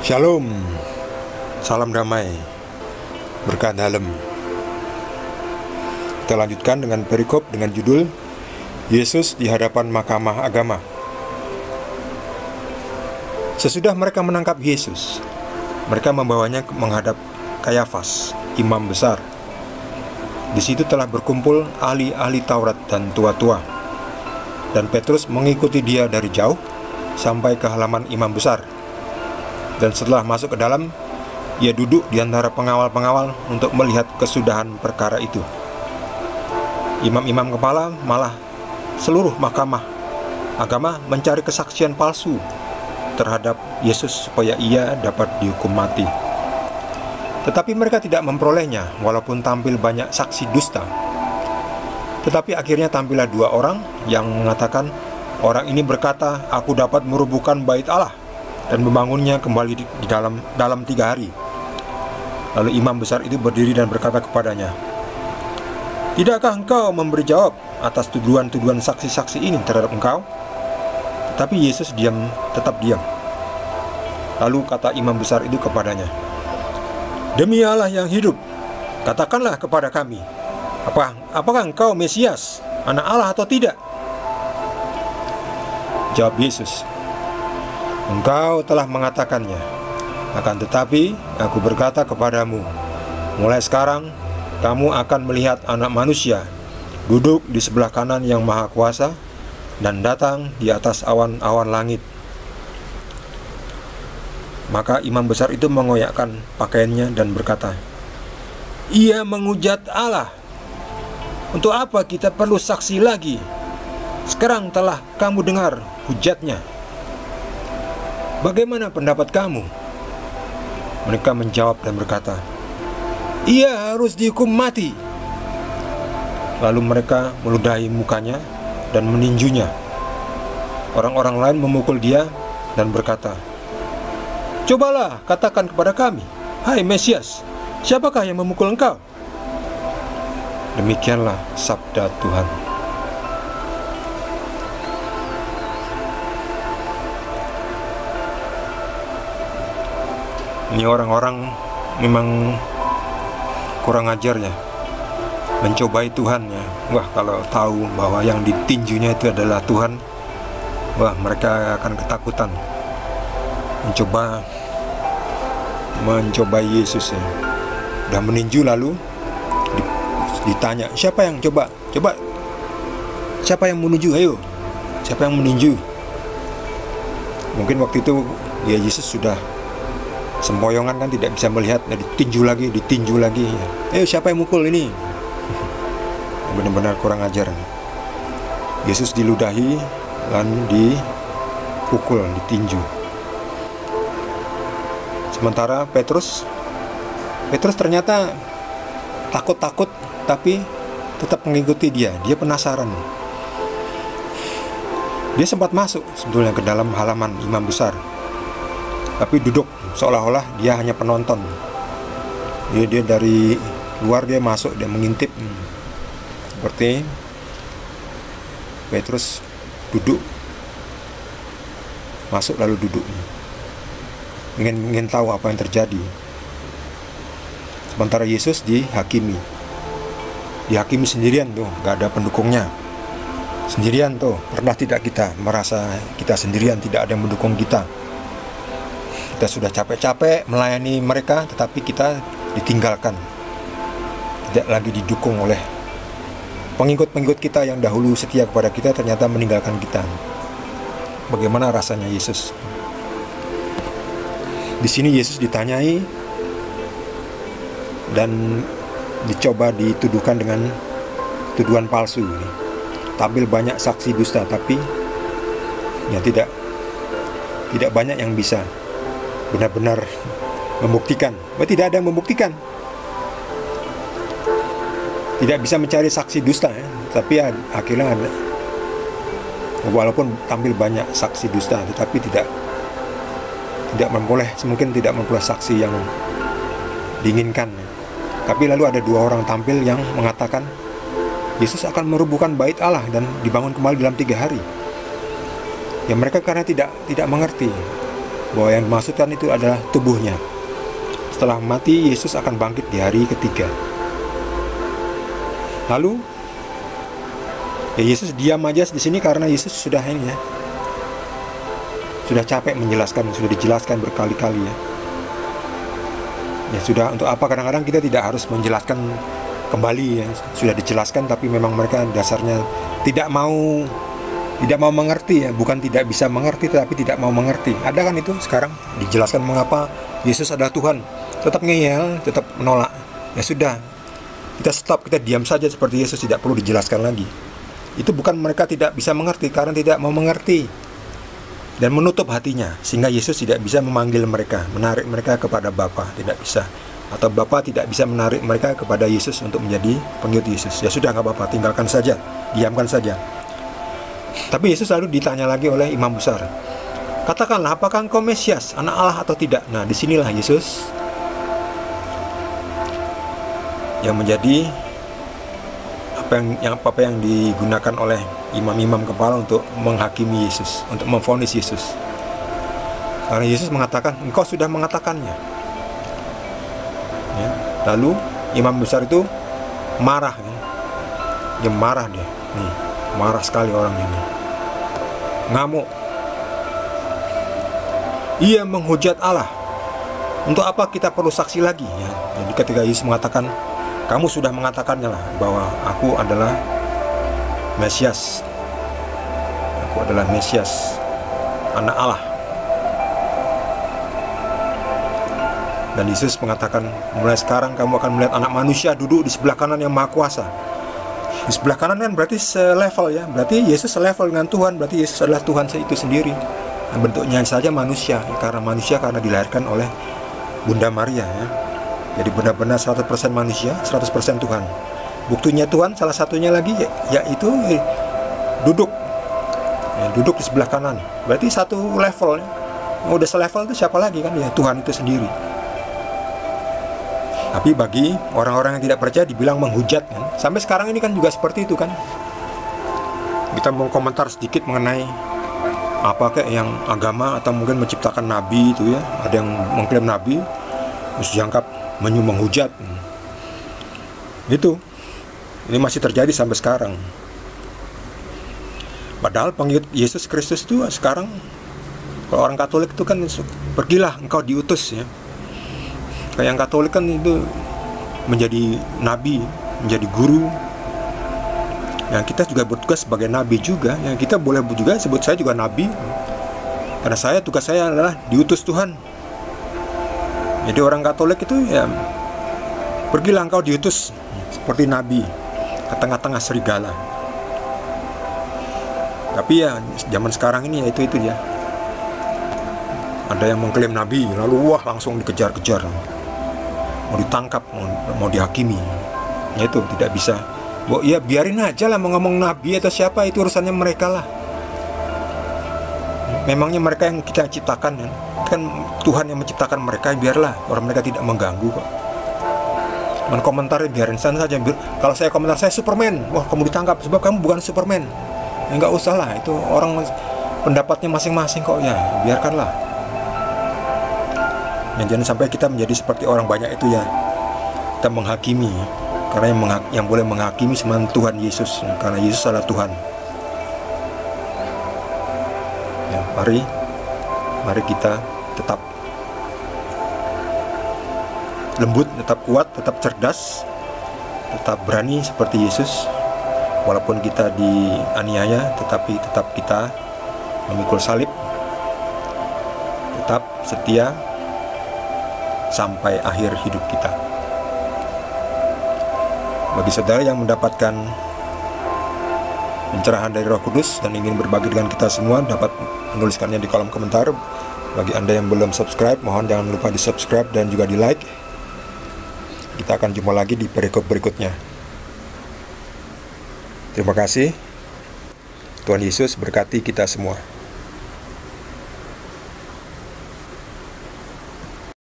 Shalom, salam damai, berkat dalam. Kita lanjutkan dengan perikop dengan judul Yesus di hadapan Mahkamah Agama. Sesudah mereka menangkap Yesus, mereka membawanya menghadap Kayafas, imam besar. Di situ telah berkumpul ahli-ahli Taurat dan tua-tua, dan Petrus mengikuti dia dari jauh sampai ke halaman imam besar. Dan setelah masuk ke dalam, ia duduk di antara pengawal-pengawal untuk melihat kesudahan perkara itu. Imam-imam kepala, malah seluruh mahkamah agama mencari kesaksian palsu terhadap Yesus supaya ia dapat dihukum mati. Tetapi mereka tidak memperolehnya, walaupun tampil banyak saksi dusta. Tetapi akhirnya tampillah dua orang yang mengatakan, "Orang ini berkata, aku dapat merubuhkan bait Allah dan membangunnya kembali di dalam 3 hari." Lalu imam besar itu berdiri dan berkata kepadanya, "Tidakkah engkau memberi jawab atas tuduhan-tuduhan saksi-saksi ini terhadap engkau?" Tetapi Yesus tetap diam. Lalu kata imam besar itu kepadanya, "Demi Allah yang hidup, katakanlah kepada kami, apakah engkau Mesias, anak Allah atau tidak?" Jawab Yesus, "Engkau telah mengatakannya. Akan tetapi aku berkata kepadamu, mulai sekarang kamu akan melihat Anak Manusia duduk di sebelah kanan Yang Maha Kuasa dan datang di atas awan-awan langit." Maka imam besar itu mengoyakkan pakaiannya dan berkata, "Ia menghujat Allah. Untuk apa kita perlu saksi lagi? Sekarang telah kamu dengar hujatnya. Bagaimana pendapat kamu?" Mereka menjawab dan berkata, "Ia harus dihukum mati." Lalu mereka meludahi mukanya dan meninjunya. Orang-orang lain memukul dia dan berkata, "Cobalah katakan kepada kami, hai Mesias, siapakah yang memukul engkau?" Demikianlah sabda Tuhan. Ini orang-orang memang kurang ajar ya, mencobai Tuhan ya. Wah, kalau tahu bahwa yang ditinjunya itu adalah Tuhan, wah mereka akan ketakutan. Mencobai Yesus ya. Udah meninju, lalu ditanya, siapa yang coba siapa yang menuju, ayo, siapa yang meninju? Mungkin waktu itu ya Yesus sudah sempoyongan kan, tidak bisa melihat, ditinju lagi. "Ayo, siapa yang mukul ini?" Benar-benar kurang ajar. Yesus diludahi dan dipukul, ditinju. Sementara Petrus ternyata takut tapi tetap mengikuti dia. Dia penasaran. Dia sempat masuk sebetulnya ke dalam halaman imam besar, tapi duduk seolah-olah dia hanya penonton. Dia dari luar, dia masuk, dia mengintip. Seperti Petrus duduk, masuk lalu duduk, ingin tahu apa yang terjadi. Sementara Yesus dihakimi sendirian tuh, gak ada pendukungnya, sendirian tuh. Pernah tidak kita merasa kita sendirian, tidak ada yang mendukung kita? Kita sudah capek-capek melayani mereka, tetapi kita ditinggalkan, tidak lagi didukung oleh pengikut-pengikut kita yang dahulu setia kepada kita, ternyata meninggalkan kita. Bagaimana rasanya Yesus? Di sini Yesus ditanyai dan dicoba dituduhkan dengan tuduhan palsu. Tampil banyak saksi dusta, tapi ya tidak banyak yang bisa benar-benar membuktikan. Tidak ada yang membuktikan. Tidak bisa mencari saksi dusta ya. Tapi akhirnya ada, walaupun tampil banyak saksi dusta, tetapi tidak memperoleh saksi yang diinginkan. Tapi lalu ada dua orang tampil yang mengatakan Yesus akan merubuhkan bait Allah dan dibangun kembali dalam 3 hari. Ya mereka karena tidak mengerti, bahwa yang dimaksudkan itu adalah tubuhnya. Setelah mati, Yesus akan bangkit di hari ketiga. Lalu ya Yesus diam aja di sini karena Yesus sudah ini ya, sudah capek menjelaskan, sudah dijelaskan berkali-kali ya. Ya sudah, untuk apa kadang-kadang kita tidak harus menjelaskan kembali ya, sudah dijelaskan, tapi memang mereka dasarnya tidak mau mengerti ya, bukan tidak bisa mengerti tapi tidak mau mengerti. Ada kan itu sekarang dijelaskan mengapa Yesus adalah Tuhan, tetap ngeyel, tetap menolak. Ya sudah, kita stop, kita diam saja seperti Yesus, tidak perlu dijelaskan lagi. Itu bukan mereka tidak bisa mengerti, karena tidak mau mengerti dan menutup hatinya, sehingga Yesus tidak bisa memanggil mereka, menarik mereka kepada Bapa, tidak bisa. Atau Bapa tidak bisa menarik mereka kepada Yesus untuk menjadi pengikut Yesus. Ya sudah, nggak apa-apa, tinggalkan saja, diamkan saja. Tapi Yesus lalu ditanya lagi oleh imam besar, katakanlah, apakah engkau Mesias, anak Allah atau tidak? Nah, disinilah Yesus yang menjadi apa yang digunakan oleh imam-imam kepala untuk menghakimi Yesus, untuk memvonis Yesus. Karena Yesus mengatakan, engkau sudah mengatakannya. Ya. Lalu imam besar itu marah, ya. Dia marah dia. Nih, marah sekali orang ini. Ngamuk. Ia menghujat Allah. Untuk apa kita perlu saksi lagi? Ya. Jadi ketika Yesus mengatakan, kamu sudah mengatakannya lah bahwa aku adalah Mesias. Aku adalah Mesias, anak Allah. Dan Yesus mengatakan, mulai sekarang kamu akan melihat anak manusia duduk di sebelah kanan yang maha kuasa. Di sebelah kanan kan berarti selevel ya. Berarti Yesus selevel dengan Tuhan. Berarti Yesus adalah Tuhan itu sendiri. Dan bentuknya saja manusia ya, karena dilahirkan oleh Bunda Maria ya. Jadi benar-benar 100% manusia, 100% Tuhan. Buktinya Tuhan salah satunya lagi yaitu duduk. Ya, duduk di sebelah kanan. Berarti satu level ya. Yang udah selevel itu siapa lagi kan? Ya Tuhan itu sendiri. Tapi bagi orang-orang yang tidak percaya dibilang menghujat kan. Sampai sekarang ini kan juga seperti itu kan. Kita mau komentar sedikit mengenai apa kayak yang agama atau mungkin menciptakan nabi itu ya. Ada yang mengklaim nabi terus dianggap menghujat. Itu ini masih terjadi sampai sekarang. Padahal pengikut Yesus Kristus itu sekarang, kalau orang Katolik itu kan, pergilah engkau diutus ya. Kayak yang Katolik kan itu menjadi nabi, menjadi guru. Yang kita juga bertugas sebagai nabi juga. Yang kita boleh juga sebut saya juga nabi, karena tugas saya adalah diutus Tuhan. Jadi orang Katolik itu ya, pergilah engkau diutus seperti nabi ke tengah-tengah serigala. Tapi ya zaman sekarang ini ya itu ya. Ada yang mengklaim nabi, lalu wah langsung dikejar-kejar, mau ditangkap, mau dihakimi. Ya itu tidak bisa. Ya biarin aja lah, mau ngomong nabi atau siapa, itu urusannya mereka lah. Memangnya mereka yang kita ciptakan kan Tuhan yang menciptakan mereka, biarlah orang mereka tidak mengganggu kok. Menkomentari biarin saja. Kalau saya komentar saya Superman, wah kamu ditangkap sebab kamu bukan Superman. Ya nggak usah lah, itu orang pendapatnya masing-masing kok ya, biarkanlah. Ya, jangan sampai kita menjadi seperti orang banyak itu ya, kita menghakimi. Karena yang boleh menghakimi cuma Tuhan Yesus, karena Yesus adalah Tuhan. Ya, mari kita tetap lembut, tetap kuat, tetap cerdas, tetap berani seperti Yesus. Walaupun kita dianiaya, tetapi tetap kita memikul salib, tetap setia sampai akhir hidup kita. Bagi saudara yang mendapatkan pencerahan dari Roh Kudus dan ingin berbagi dengan kita semua, dapat menuliskannya di kolom komentar. Bagi Anda yang belum subscribe, mohon jangan lupa di subscribe dan juga di like. Kita akan jumpa lagi di perikop berikutnya. Terima kasih. Tuhan Yesus berkati kita semua.